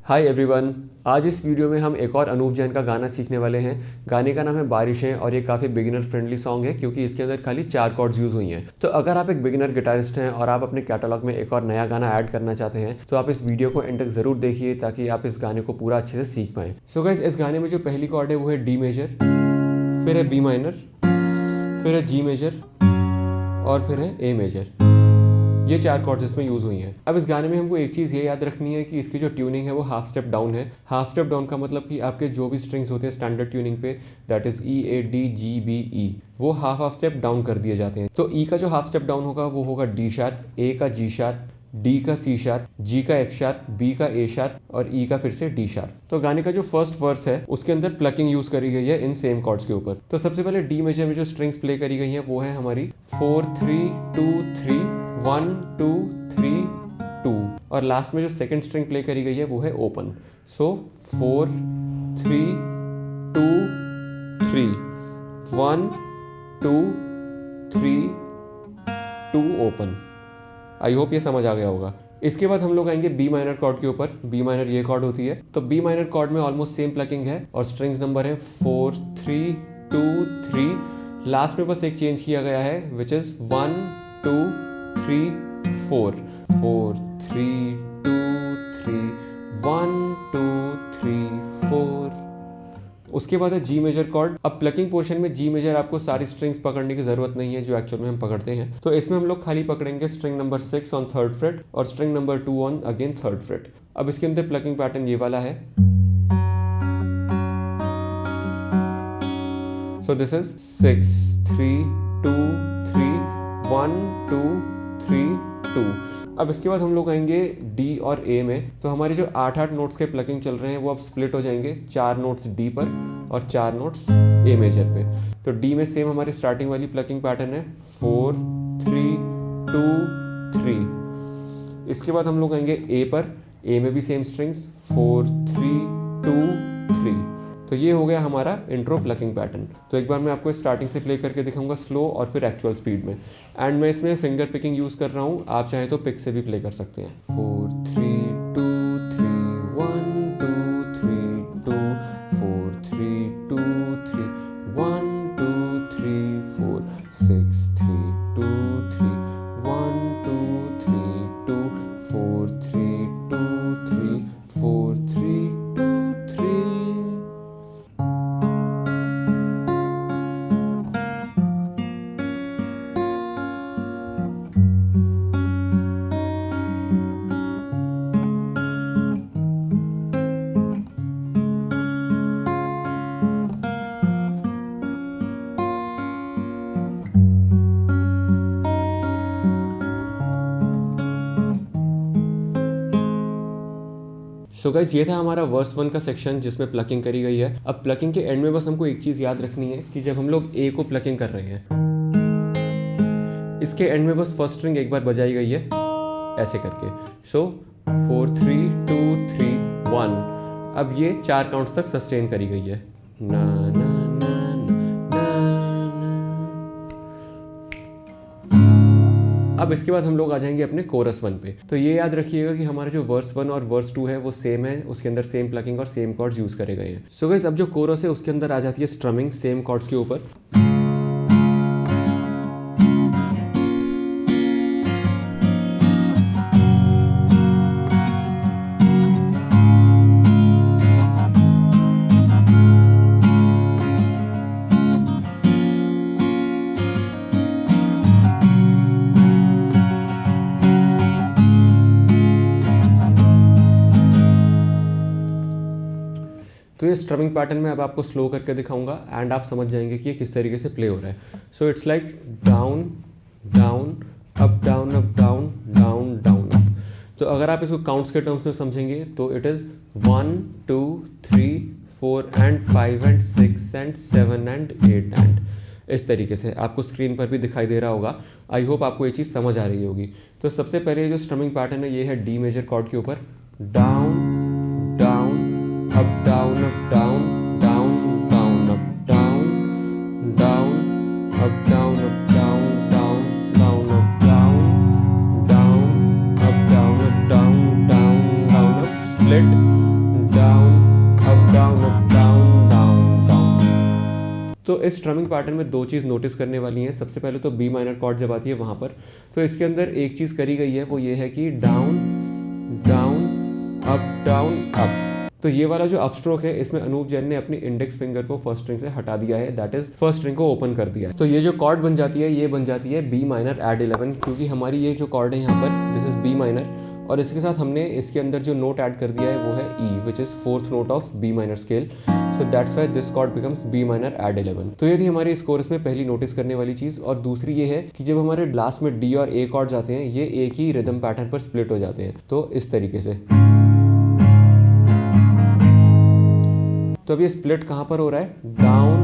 Hi everyone, आज इस video में हम एक और अनूप जैन का गाना सीखने वाले हैं। गाने का नाम है बारिशें और ये काफ़ी बिगिनर फ्रेंडली सॉन्ग है क्योंकि इसके अंदर खाली 4 कॉर्ड्स यूज़ हुई हैं। तो अगर आप एक बिगिनर गिटारिस्ट हैं और आप अपने कैटलॉग में एक और नया गाना ऐड करना चाहते हैं तो आप इस वीडियो को एंड तक ज़रूर देखिए ताकि आप इस गाने को पूरा अच्छे से सीख पाएँ। सो गाइस, इस गाने में जो पहली कॉर्ड है वो है डी मेजर, फिर है बी माइनर, फिर है जी मेजर और फिर है ए मेजर। ये 4 कॉर्ड्स इसमें यूज़ हुई हैं। अब इस गाने में हमको एक चीज़ ये याद रखनी है कि इसकी जो ट्यूनिंग है वो हाफ स्टेप डाउन है। हाफ स्टेप डाउन का मतलब कि आपके जो भी स्ट्रिंग्स होते हैं स्टैंडर्ड ट्यूनिंग पे, that is E A D G B E, वो हाफ स्टेप डाउन कर दिए जाते हैं। तो ई का जो हाफ स्टेप डाउन होगा वो होगा डी शार्प, ए का जी शार्प, डी का सी शार्प, जी का एफ शार्प, बी का ए शार्प और ई का फिर से डी शार्प। तो गाने का जो फर्स्ट वर्स है उसके अंदर प्लकिंग यूज करी गई है इन सेम कॉर्ड्स के ऊपर। तो सबसे पहले डी मेजर में जो स्ट्रिंग्स प्ले करी गई हैं वो है हमारी 4 3 2 3 1 2 3 2 और लास्ट में जो सेकंड स्ट्रिंग प्ले करी गई है वो है open. So 4 3 2 3 1 2 3 2 open. I hope ये समझ आ गया होगा। इसके बाद हम लोग आएंगे बी माइनर कॉर्ड के ऊपर। बी माइनर ये कॉर्ड होती है, तो बी माइनर कॉर्ड में ऑलमोस्ट सेम प्लकिंग है और स्ट्रिंग्स नंबर है 4 3 2 3। लास्ट में बस एक चेंज किया गया है विच इज 1 2 3 4 4 3 2 3 1 2 3 4। उसके बाद है जी मेजर कॉर्ड। अब प्लकिंग पोर्शन में जी मेजर आपको सारी स्ट्रिंग्स पकड़ने की जरूरत नहीं है जो एक्चुअल में हम पकड़ते हैं। तो इसमें हम लोग खाली पकड़ेंगे string number 6 on 3rd fret और string number 2 on again 3rd fret. अब इसके अंदर प्लकिंग पैटर्न ये वाला है। So this is 6 3 2 3 1 2 3 2। अब इसके बाद हम लोग आएंगे डी और ए में। तो हमारे जो 8 नोट्स के प्लकिंग चल रहे हैं वो अब स्प्लिट हो जाएंगे 4 नोट्स डी पर और 4 नोट्स ए मेजर पे। तो डी में सेम हमारी स्टार्टिंग वाली प्लकिंग पैटर्न है 4 3 2 3। इसके बाद हम लोग आएंगे ए पर। ए में भी सेम स्ट्रिंग्स 4 3 2 3। तो ये हो गया हमारा इंट्रो प्लकिंग पैटर्न। तो एक बार मैं आपको स्टार्टिंग से प्ले करके दिखाऊंगा स्लो और फिर एक्चुअल स्पीड में। एंड मैं इसमें फिंगर पिकिंग यूज़ कर रहा हूँ, आप चाहें तो पिक से भी प्ले कर सकते हैं। 4 3 2 3 1 2 3 2 4 3 2 3 1 2 3 4 6 3 2 3 1 2 3 2 4 3 2 3 4 3 2 3। सो गाइस, ये था हमारा वर्स 1 का सेक्शन जिसमें प्लकिंग करी गई है। अब प्लकिंग के एंड में बस हमको एक चीज़ याद रखनी है कि जब हम लोग ए को प्लकिंग कर रहे हैं इसके एंड में बस फर्स्ट स्ट्रिंग एक बार बजाई गई है ऐसे करके। सो 4 3 2 3 1। अब ये 4 काउंट्स तक सस्टेन करी गई है। ना ना ना ना। अब इसके बाद हम लोग आ जाएंगे अपने कोरस 1 पे। तो ये याद रखिएगा कि हमारे जो वर्स 1 और वर्स 2 है वो सेम है, उसके अंदर सेम प्लकिंग और सेम कॉर्ड्स यूज करे गए हैं। सो गाइस, अब जो कोरस है उसके अंदर आ जाती है स्ट्रमिंग सेम कॉर्ड्स के ऊपर। तो ये स्ट्रमिंग पैटर्न में अब आपको स्लो करके दिखाऊंगा एंड आप समझ जाएंगे कि ये किस तरीके से प्ले हो रहा है। So it's like down down up down up down down down up. तो अगर आप इसको काउंट्स के टर्म्स में समझेंगे तो it is 1 2 3 4 and 5 and 6 and 7 and 8 and इस तरीके से आपको स्क्रीन पर भी दिखाई दे रहा होगा। आई होप आपको ये चीज़ समझ आ रही होगी। तो सबसे पहले जो स्ट्रमिंग पैटर्न है ये है डी मेजर कॉर्ड के ऊपर down down up down down down up down down up down down down up down down up down down down down up split down, up down, up down, down down. तो इस strumming pattern में दो चीज़ notice करने वाली हैं। सबसे पहले तो बी माइनर कॉर्ड जब आती है वहाँ पर, तो इसके अंदर एक चीज़ करी गई है, वो ये है कि down down, up down, up. तो ये वाला जो अप स्ट्रोक है, इसमें अनूप जैन ने अपनी इंडेक्स फिंगर को फर्स्ट स्ट्रिंग से हटा दिया है, दैट इज फर्स्ट स्ट्रिंग को ओपन कर दिया है। तो ये जो कॉर्ड बन जाती है, ये बन जाती है बी माइनर एड 11, क्योंकि हमारी ये जो कॉर्ड है यहाँ पर, दिस इज बी माइनर, और इसके साथ हमने इसके अंदर जो नोट ऐड कर दिया है वो है E, which is fourth note of B minor scale. So that's why this chord becomes B minor add 11। तो ये थी हमारी इस कोरस में पहली नोटिस करने वाली चीज़। और दूसरी ये है कि जब हमारे लास्ट में डी और ए कॉर्ड्स आते हैं, ये एक ही रिदम पैटर्न पर स्प्लिट हो जाते हैं, तो इस तरीके से। तो अब ये स्प्लिट कहाँ पर हो रहा है? Down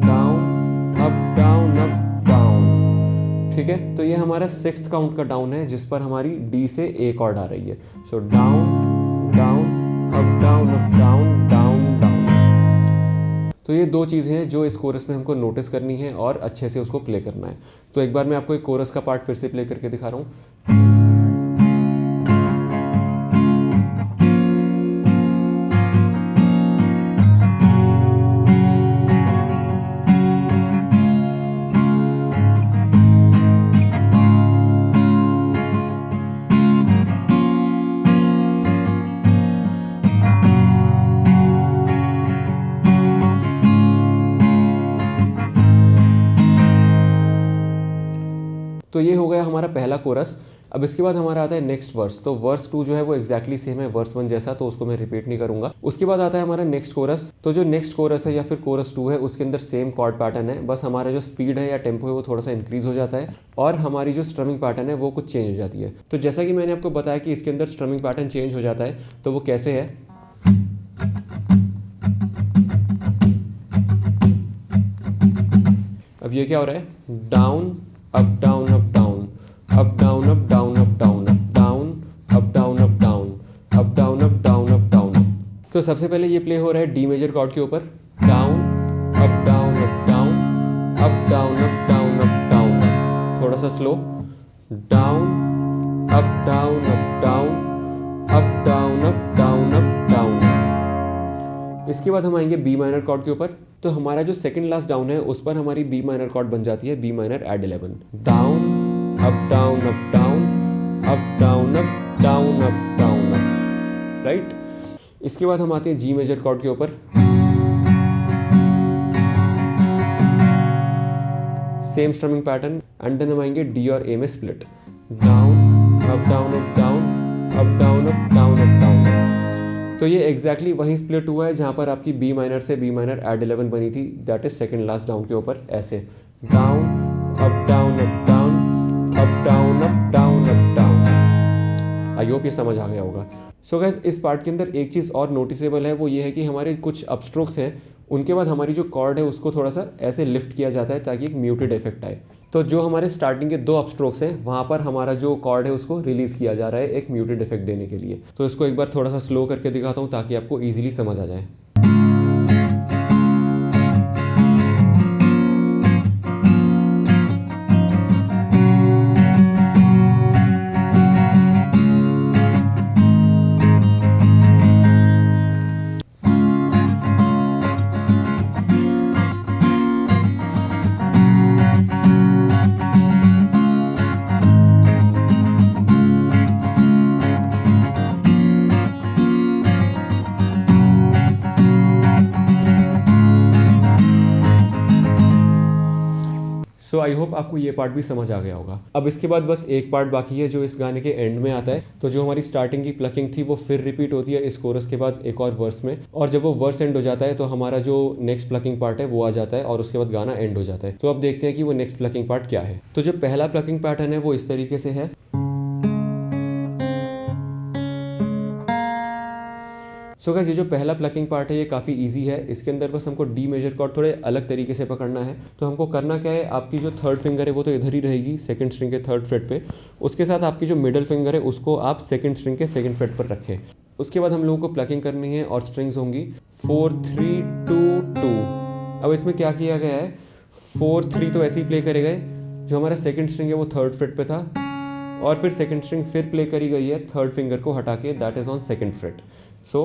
down, up down, up down. ठीक है, तो ये हमारा 6th काउंट का डाउन है, जिस पर हमारी डी से ए कॉर्ड आ रही है। So down down, up down, up down, down down. तो ये दो चीज़ें हैं जो इस कोरस में हमको नोटिस करनी है और अच्छे से उसको प्ले करना है। तो एक बार मैं आपको एक कोरस का पार्ट फिर से प्ले करके दिखा रहा हूँ। तो ये हो गया हमारा पहला कोरस। अब इसके बाद हमारा आता है नेक्स्ट वर्स। तो वर्स 2 जो है वो एक्जैक्टली सेम है वर्स 1 जैसा, तो उसको मैं रिपीट नहीं करूंगा। उसके बाद आता है हमारा नेक्स्ट कोरस। तो जो नेक्स्ट कोरस है या फिर कोरस 2 है, उसके अंदर सेम कॉर्ड पैटर्न है, बस हमारा जो स्पीड है या टेम्पो है वो थोड़ा सा इंक्रीज हो जाता है और हमारी जो स्ट्रमिंग पैटर्न है वो कुछ चेंज हो जाती है। तो जैसा कि मैंने आपको बताया कि इसके अंदर स्ट्रमिंग पैटर्न चेंज हो जाता है, तो वो कैसे है? अब ये क्या हो रहा है? Down, up down, up down, up down, up down, up down, up down, up down, up down, up down, up down, up down. तो सबसे पहले ये प्ले हो रहा है डी मेजर कॉर्ड के ऊपर, down, up down, up down, up down, up down, up down. थोड़ा सा slow, down, up down, up down, up down, up down, up down. इसके बाद हम आएंगे बी माइनर कॉर्ड के ऊपर। तो हमारा जो सेकंड लास्ट डाउन है, उस पर हमारी बी माइनर कॉर्ड बन जाती है B minor add 11, down, up down, up down, up down, up down, up down, up, right. इसके बाद हम आते हैं जी मेजर कॉर्ड के ऊपर। Same strumming pattern, and then हम आएंगे डी और ए में split, down, up down, up down, up down, up down, up down. तो ये एग्जैक्टली वहीं स्प्लिट हुआ है जहाँ पर आपकी बी माइनर से बी माइनर एड 11 बनी थी, that is second last down के ऊपर, ऐसे down, up down, up down, up down, up down, up down. I hope ये समझ आ गया होगा। सो गाइस, इस पार्ट के अंदर एक चीज़ और नोटिसेबल है, वो ये है कि हमारे कुछ अपस्ट्रोक्स हैं, उनके बाद हमारी जो कॉर्ड है उसको थोड़ा सा ऐसे लिफ्ट किया जाता है ताकि एक म्यूटेड इफेक्ट आए। तो जो हमारे स्टार्टिंग के 2 अपस्ट्रोक्स हैं, वहाँ पर हमारा जो कॉर्ड है उसको रिलीज़ किया जा रहा है एक म्यूटेड इफेक्ट देने के लिए। तो इसको एक बार थोड़ा सा स्लो करके दिखाता हूँ ताकि आपको ईजिली समझ आ जाए। सो आई होप आपको ये पार्ट भी समझ आ गया होगा। अब इसके बाद बस एक पार्ट बाकी है जो इस गाने के एंड में आता है। तो जो हमारी स्टार्टिंग की प्लकिंग थी वो फिर रिपीट होती है इस कोरस के बाद एक और वर्स में, और जब वो वर्स एंड हो जाता है तो हमारा जो नेक्स्ट प्लकिंग पार्ट है वो आ जाता है और उसके बाद गाना एंड हो जाता है। तो अब देखते हैं कि वो नेक्स्ट प्लकिंग पार्ट क्या है। तो जो पहला प्लकिंग पैटर्न है वो इस तरीके से है। सो गाइस, ये जो पहला प्लकिंग पार्ट है ये काफ़ी इजी है। इसके अंदर बस हमको डी मेजर कॉर्ड थोड़े अलग तरीके से पकड़ना है। तो हमको करना क्या है, आपकी जो थर्ड फिंगर है वो तो इधर ही रहेगी सेकंड स्ट्रिंग के थर्ड फ्रेट पे, उसके साथ आपकी जो मिडिल फिंगर है उसको आप सेकंड स्ट्रिंग के सेकंड फ्रेट पर रखें। उसके बाद हम लोगों को प्लकिंग करनी है और स्ट्रिंग्स होंगी 4 3 2 2। अब इसमें क्या किया गया है, 4 3 तो ऐसे ही प्ले करे गए, जो हमारा सेकंड स्ट्रिंग है वो थर्ड फ्रेट पे था, और फिर सेकंड स्ट्रिंग फिर प्ले करी गई है थर्ड फिंगर को हटा के, that is on second fret. So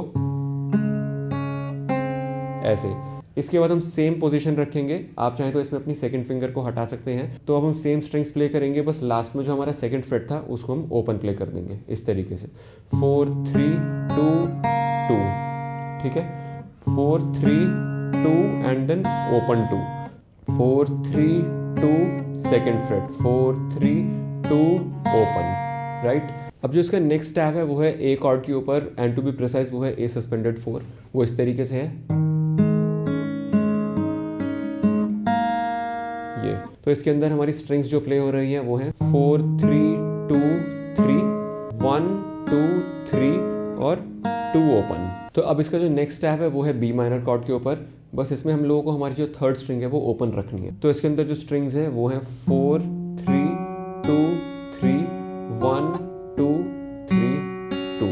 ऐसे। इसके बाद हम सेम पोजीशन रखेंगे, आप चाहें तो इसमें अपनी सेकंड फिंगर को हटा सकते हैं। तो अब हम सेम स्ट्रिंग्स प्ले करेंगे, बस लास्ट में जो हमारा सेकंड फ्रेट था उसको हम ओपन प्ले कर देंगे इस तरीके से 4 3 2 2, ठीक है। 4 3 2 and then open 2, 4 3 2 second fret, 4 3 2 open, right. अब जो इसका नेक्स्ट स्टेप है वो है ए कॉर्ड के ऊपर, एंड टू बी प्रिसाइज वो है ए सस्पेंडेड 4, वो इस तरीके से है ये। तो इसके अंदर हमारी स्ट्रिंग्स जो प्ले हो रही हैं वो हैं 4 3 2 3 1 2 3 और 2 ओपन। तो अब इसका जो नेक्स्ट स्टेप है वो है बी माइनर कॉर्ड के ऊपर, बस इसमें हम लोगों को हमारी जो थर्ड स्ट्रिंग है वो ओपन रखनी है। तो इसके अंदर जो स्ट्रिंग्स हैं वो हैं 4 3 2 3 1 2 3 2।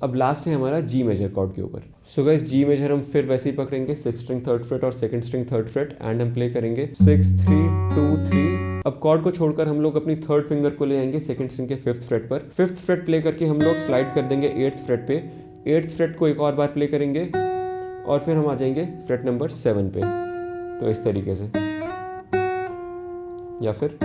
अब लास्ट है हमारा जी मेजर कॉर्ड के ऊपर। सो गाइस जी मेजर हम फिर वैसे ही पकड़ेंगे, 6 स्ट्रिंग थर्ड फ्रेट और second string third freight, and हम प्ले करेंगे 6 3 2 3। अब कॉर्ड को छोड़कर हम लोग अपनी थर्ड फिंगर को ले आएंगे सेकंड स्ट्रिंग के फिफ्थ फ्रेट पर, फिफ्थ फ्रेट प्ले करके हम लोग स्लाइड कर देंगे 8th फ्रेट पे, 8th फ्रेट को एक और बार प्ले करेंगे और फिर हम आ जाएंगे फ्रेट नंबर 7 पे। तो इस तरीके से, या फिर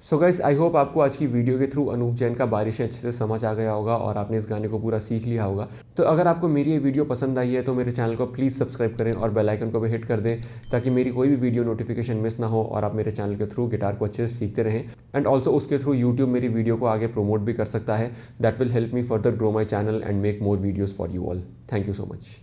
सो गाइस आई होप आपको आज की वीडियो के थ्रू अनूप जैन का बारिशें अच्छे से समझ आ गया होगा और आपने इस गाने को पूरा सीख लिया होगा। तो अगर आपको मेरी ये वीडियो पसंद आई है तो मेरे चैनल को प्लीज़ सब्सक्राइब करें और बेल आइकन को भी हिट कर दें ताकि मेरी कोई भी वीडियो नोटिफिकेशन मिस ना हो और आप मेरे चैनल के थ्रू गिटार को अच्छे से सीखते रहें। एंड ऑल्सो उसके थ्रू यूट्यूब मेरी वीडियो को आगे प्रमोट भी कर सकता है। That will help me further grow my channel and make more videos for you all. Thank you so much.